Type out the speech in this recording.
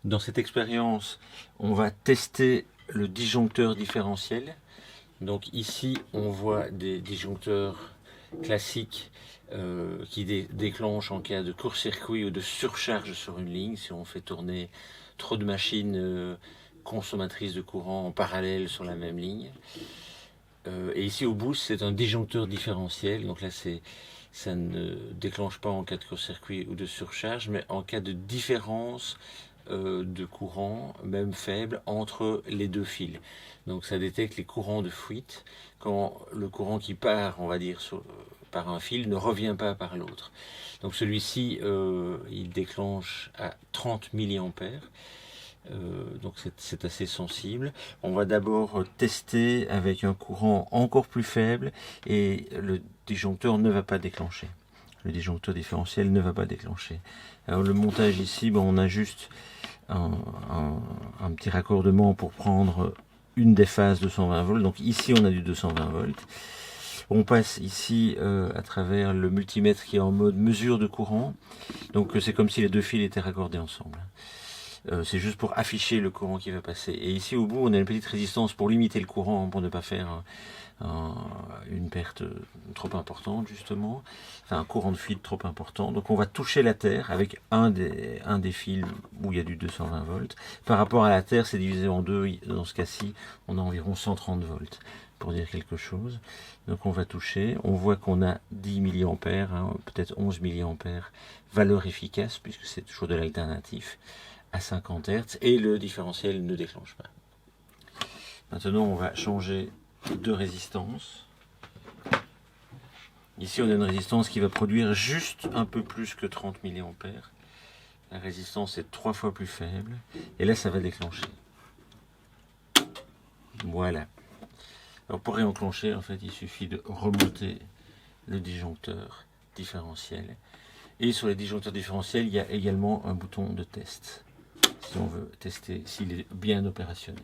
Dans cette expérience, on va tester le disjoncteur différentiel. Donc ici, on voit des disjoncteurs classiques qui déclenchent en cas de court-circuit ou de surcharge sur une ligne, si on fait tourner trop de machines consommatrices de courant en parallèle sur la même ligne. Et ici au bout, c'est un disjoncteur différentiel. Donc là, ça ne déclenche pas en cas de court-circuit ou de surcharge, mais en cas de différence de courant, même faible, entre les deux fils. Donc ça détecte les courants de fuite quand le courant qui part, on va dire, par un fil ne revient pas par l'autre. Donc celui-ci, il déclenche à 30 milliampères. Donc c'est assez sensible. On va d'abord tester avec un courant encore plus faible et le disjoncteur ne va pas déclencher. Le disjoncteur différentiel ne va pas déclencher. Alors le montage ici, on a juste un petit raccordement pour prendre une des phases de 120 volts. Donc ici on a du 220 volts. On passe ici à travers le multimètre qui est en mode mesure de courant. Donc c'est comme si les deux fils étaient raccordés ensemble. C'est juste pour afficher le courant qui va passer. Et ici au bout, on a une petite résistance pour limiter le courant, pour ne pas faire une perte trop importante justement, enfin un courant de fuite trop important. Donc on va toucher la terre avec un des fils où il y a du 220 volts. Par rapport à la terre, c'est divisé en deux. Dans ce cas-ci, on a environ 130 volts. Pour dire quelque chose. Donc on va toucher, on voit qu'on a 10 milliampères, peut-être 11 milliampères, valeur efficace, puisque c'est toujours de l'alternatif, à 50 Hz, et le différentiel ne déclenche pas. Maintenant on va changer de résistance. Ici on a une résistance qui va produire juste un peu plus que 30 milliampères. La résistance est 3 fois plus faible, et là ça va déclencher. Voilà. Alors pour réenclencher, en fait, il suffit de remonter le disjoncteur différentiel. Et sur les disjoncteurs différentiels, il y a également un bouton de test, si on veut tester s'il est bien opérationnel.